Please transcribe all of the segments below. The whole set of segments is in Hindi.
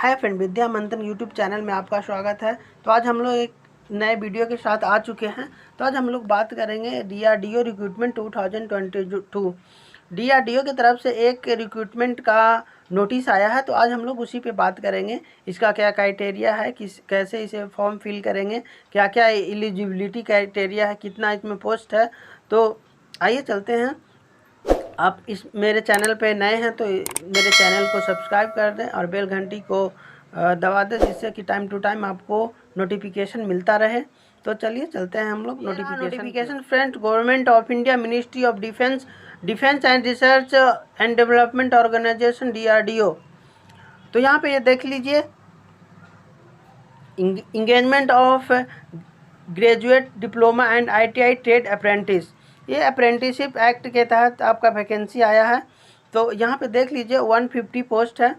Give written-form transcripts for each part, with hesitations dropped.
हाय फ्रेंड, विद्या मंथन यूट्यूब चैनल में आपका स्वागत है। तो आज हम लोग एक नए वीडियो के साथ आ चुके हैं। तो आज हम लोग बात करेंगे डीआरडीओ रिक्रूटमेंट 2022। डीआरडीओ की तरफ से एक रिक्रूटमेंट का नोटिस आया है, तो आज हम लोग उसी पे बात करेंगे। इसका क्या क्राइटेरिया है, कैसे इसे फॉर्म फिल करेंगे, क्या क्या एलिजिबिलिटी क्राइटेरिया है, कितना इसमें पोस्ट है। तो आइए चलते हैं। आप इस मेरे चैनल पे नए हैं तो मेरे चैनल को सब्सक्राइब कर दें और बेल घंटी को दबा दें, जिससे कि टाइम टू टाइम आपको नोटिफिकेशन मिलता रहे। तो चलिए चलते हैं हम लोग notification. Friends, government of India, ministry of defence and research and development organisation DRDO। तो यहाँ पे ये देख लीजिए, engagement of graduate diploma and ITI trade apprentice, ये अप्रेंटिसशिप एक्ट के तहत आपका वैकेंसी आया है। तो यहाँ पे देख लीजिए 150 पोस्ट है।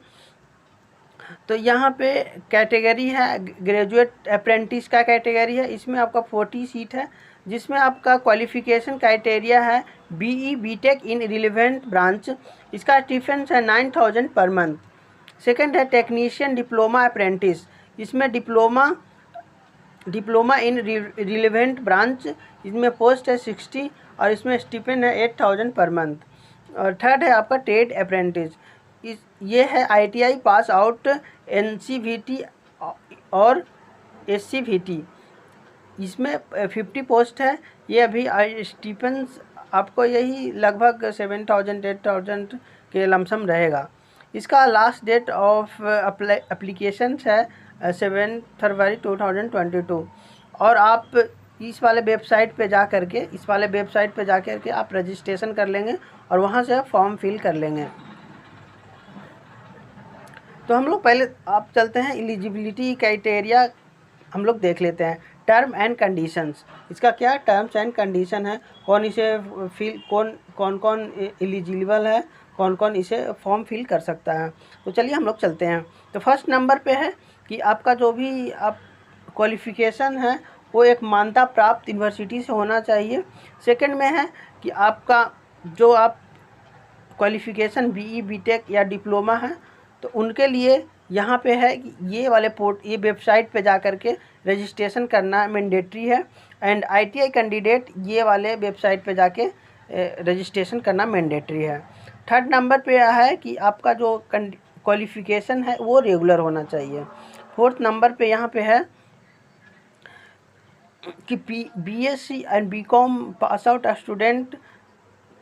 तो यहाँ पे कैटेगरी है, ग्रेजुएट अप्रेंटिस का कैटेगरी है। इसमें आपका 40 सीट है, जिसमें आपका क्वालिफिकेशन क्राइटेरिया है BE BTech in relevant branch. इसका स्टिपेंड है 9000 पर मंथ। सेकेंड है टेक्नीशियन डिप्लोमा अप्रेंटिस, इसमें डिप्लोमा इन रिलेवेंट ब्रांच, इसमें पोस्ट है 60 और इसमें स्टिपेंड है 8000 पर मंथ। और थर्ड है आपका ट्रेड अप्रेंटिस, ये है ITI पास आउट, NCVT और SCVT। इसमें 50 पोस्ट है। ये अभी स्टिपेंड आपको यही लगभग 7000 8000 के लमसम रहेगा। इसका लास्ट डेट ऑफ एप्लीकेशन है 7 फरवरी 2022। और आप इस वाले वेबसाइट पे जा करके आप रजिस्ट्रेशन कर लेंगे और वहाँ से फॉर्म फिल कर लेंगे। तो हम लोग पहले आप चलते हैं एलिजिबिलिटी क्राइटेरिया हम लोग देख लेते हैं। टर्म एंड कंडीशंस, इसका क्या टर्म्स एंड कंडीशन है, कौन इसे कौन एलिजिबल है, कौन कौन इसे फॉर्म फिल कर सकता है। तो चलिए हम लोग चलते हैं। तो फर्स्ट नंबर पे है कि आपका जो भी आप क्वालिफ़िकेशन है वो एक मान्यता प्राप्त यूनिवर्सिटी से होना चाहिए। सेकंड में है कि आपका जो आप क्वालिफ़िकेशन BE BTech या डिप्लोमा है, तो उनके लिए यहाँ पे है कि ये वेबसाइट पे जा कर के रजिस्ट्रेशन करना मैंडेटरी है। एंड ITI कैंडिडेट ये वाले वेबसाइट पे जाके रजिस्ट्रेशन करना मैंडेटरी है। थर्ड नंबर पे है कि आपका जो क्वालिफ़िकेशन है वो रेगुलर होना चाहिए। फोर्थ नंबर पे यहाँ पे है कि BSc and BCom pass out student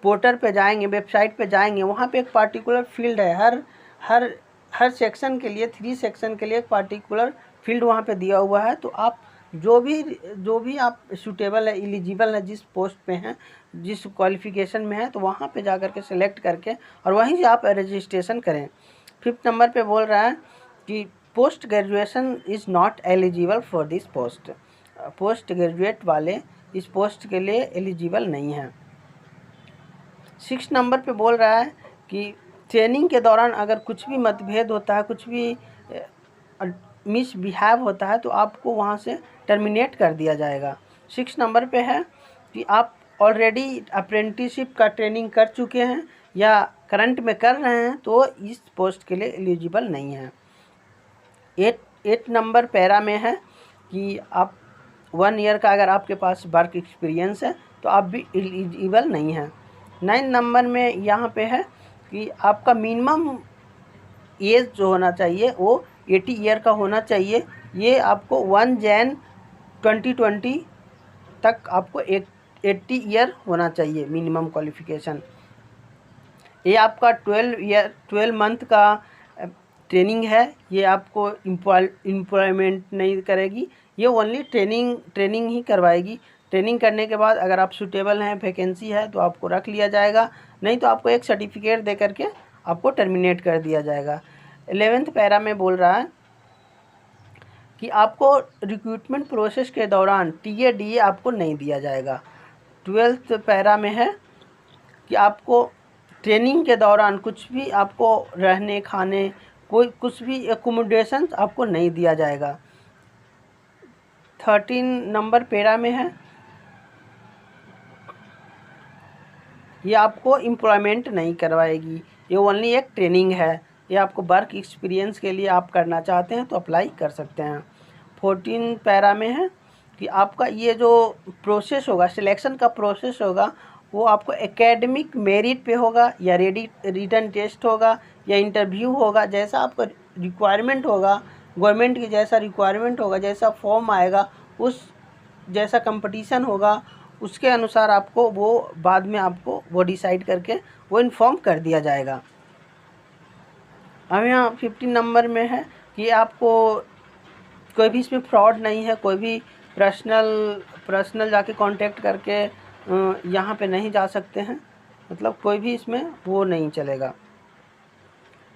portal पे जाएंगे, वेबसाइट पे जाएंगे, वहाँ पे एक पार्टिकुलर फील्ड है। हर सेक्शन के लिए 3 सेक्शन के लिए एक पार्टिकुलर फील्ड वहाँ पे दिया हुआ है। तो आप जो भी आप सूटेबल है, एलिजिबल है, जिस पोस्ट पे हैं, जिस क्वालिफ़िकेशन में है, तो वहाँ पे जा कर के सेलेक्ट करके और वहीं से आप रजिस्ट्रेशन करें। फिफ्थ नंबर पे बोल रहा है कि post graduation is not eligible for this post, post graduate वाले इस पोस्ट के लिए एलिजिबल नहीं हैं। 6 नंबर पे बोल रहा है कि ट्रेनिंग के दौरान अगर कुछ भी मतभेद होता है, कुछ भी मिसबिहेव होता है, तो आपको वहाँ से टर्मिनेट कर दिया जाएगा। 6 नंबर पे है कि आप ऑलरेडी अप्रेंटिसशिप का ट्रेनिंग कर चुके हैं या करंट में कर रहे हैं, तो इस पोस्ट के लिए एलिजिबल नहीं है। 8 नंबर पैरा में है कि आप 1 ईयर का अगर आपके पास वर्क एक्सपीरियंस है तो आप भी एलिजिबल नहीं हैं। 9 नंबर में यहाँ पे है कि आपका मिनिमम एज जो होना चाहिए वो 80 ईयर का होना चाहिए। ये आपको 1 जनवरी 2020 तक आपको 80 ईयर होना चाहिए मिनिमम क्वालिफ़िकेशन। ये आपका 12 मंथ का ट्रेनिंग है। ये आपको एम्प्लॉयमेंट नहीं करेगी, ये ओनली ट्रेनिंग ही करवाएगी। ट्रेनिंग करने के बाद अगर आप सूटेबल हैं, वैकेंसी है, तो आपको रख लिया जाएगा, नहीं तो आपको एक सर्टिफिकेट दे करके आपको टर्मिनेट कर दिया जाएगा। 11th पैरा में बोल रहा है कि आपको रिक्रूटमेंट प्रोसेस के दौरान TA DA आपको नहीं दिया जाएगा। 12th पैरा में है कि आपको ट्रेनिंग के दौरान कुछ भी आपको रहने खाने कुछ भी एकोमोडेशन आपको नहीं दिया जाएगा। 13 नंबर पैरा में है ये आपको एम्प्लॉयमेंट नहीं करवाएगी, ये ओनली एक ट्रेनिंग है। ये आपको वर्क एक्सपीरियंस के लिए आप करना चाहते हैं तो अप्लाई कर सकते हैं। 14 पैरा में है कि आपका ये जो प्रोसेस होगा, सिलेक्शन का प्रोसेस होगा, वो आपको एकेडमिक मेरिट पे होगा या रिटन टेस्ट होगा या इंटरव्यू होगा। जैसा आपका रिक्वायरमेंट होगा, गवर्नमेंट की जैसा रिक्वायरमेंट होगा, जैसा फॉर्म आएगा, उस जैसा कंपटीशन होगा, उसके अनुसार आपको वो बाद में आपको वो डिसाइड करके वो इन्फॉर्म कर दिया जाएगा। अब यहाँ 15 नंबर में है कि आपको कोई भी इसमें फ्रॉड नहीं है, कोई भी पर्सनल जाके कांटेक्ट करके यहाँ पे नहीं जा सकते हैं, मतलब कोई भी इसमें वो नहीं चलेगा।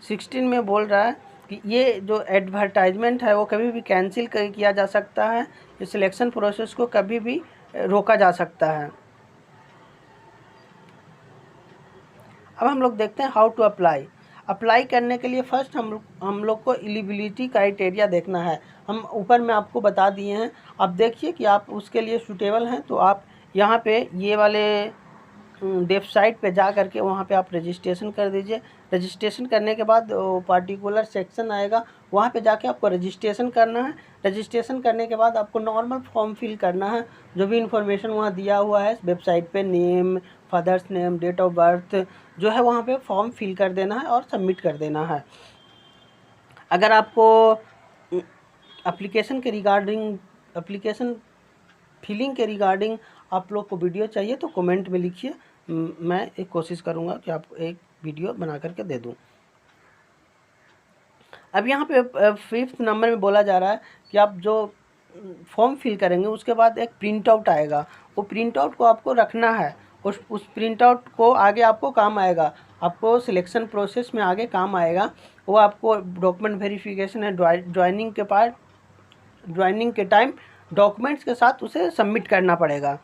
16 में बोल रहा है कि ये जो एडवर्टाइजमेंट है वो कभी भी कैंसिल किया जा सकता है, इस सिलेक्शन प्रोसेस को कभी भी रोका जा सकता है। अब हम लोग देखते हैं हाउ टू अप्लाई करने के लिए फर्स्ट हम लोग को एलिजिबिलिटी क्राइटेरिया देखना है। हम ऊपर में आपको बता दिए हैं, आप देखिए कि आप उसके लिए सूटेबल हैं तो आप यहाँ पे ये वाले वेबसाइट पे जा करके वहाँ पे आप रजिस्ट्रेशन कर दीजिए। रजिस्ट्रेशन करने के बाद पार्टिकुलर सेक्शन आएगा, वहाँ पे जाके आपको रजिस्ट्रेशन करना है। रजिस्ट्रेशन करने के बाद आपको नॉर्मल फॉर्म फिल करना है, जो भी इन्फॉर्मेशन वहाँ दिया हुआ है वेबसाइट पे, name, father's name, date of birth जो है वहाँ पे फॉर्म फिल कर देना है और सबमिट कर देना है। अगर आपको एप्लीकेशन फिलिंग के रिगार्डिंग आप लोग को वीडियो चाहिए तो कमेंट में लिखिए, मैं एक कोशिश करूँगा कि आपको एक वीडियो बना करके दे दूँ। अब यहाँ पे 5th नंबर में बोला जा रहा है कि आप जो फॉर्म फिल करेंगे उसके बाद एक प्रिंट आउट आएगा, वो प्रिंट आउट को आपको रखना है। उस प्रिंट आउट को आगे आपको काम आएगा, आपको सिलेक्शन प्रोसेस में आगे काम आएगा। वो आपको डॉक्यूमेंट वेरिफिकेशन है, ज्वाइनिंग के टाइम डॉक्यूमेंट्स के साथ उसे सबमिट करना पड़ेगा।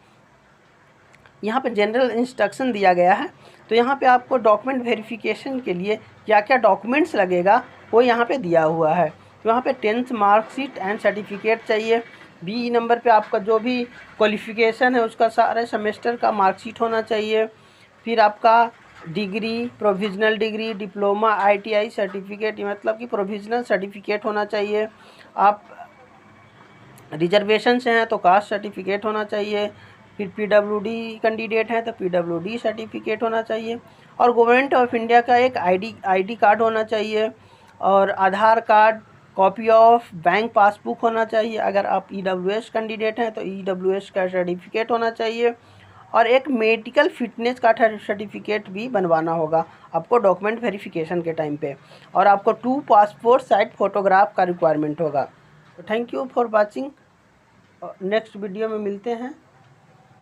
यहाँ पे जनरल इंस्ट्रक्शन दिया गया है, तो यहाँ पे आपको डॉक्यूमेंट वेरिफिकेशन के लिए क्या क्या डॉक्यूमेंट्स लगेगा वो यहाँ पे दिया हुआ है। तो यहाँ पे 10th मार्कशीट एंड सर्टिफिकेट चाहिए। बी नंबर पे आपका जो भी क्वालिफ़िकेशन है उसका सारे सेमेस्टर का मार्कशीट होना चाहिए। फिर आपका degree, provisional degree, diploma, ITI certificate, मतलब कि प्रोविज़नल सर्टिफिकेट होना चाहिए। आप रिजर्वेशन से हैं तो कास्ट सर्टिफिकेट होना चाहिए। फिर PWD कैंडिडेट हैं तो PWD सर्टिफिकेट होना चाहिए। और गवर्नमेंट ऑफ इंडिया का एक ID कार्ड होना चाहिए। और Aadhaar card, copy of bank passbook होना चाहिए। अगर आप EWS कैंडिडेट हैं तो EWS का सर्टिफिकेट होना चाहिए। और एक मेडिकल फिटनेस का सर्टिफिकेट भी बनवाना होगा आपको डॉक्यूमेंट वेरिफिकेशन के टाइम पे। और आपको 2 पासपोर्ट साइज फ़ोटोग्राफ का रिक्वायरमेंट होगा। तो thank you for watching, next video में मिलते हैं।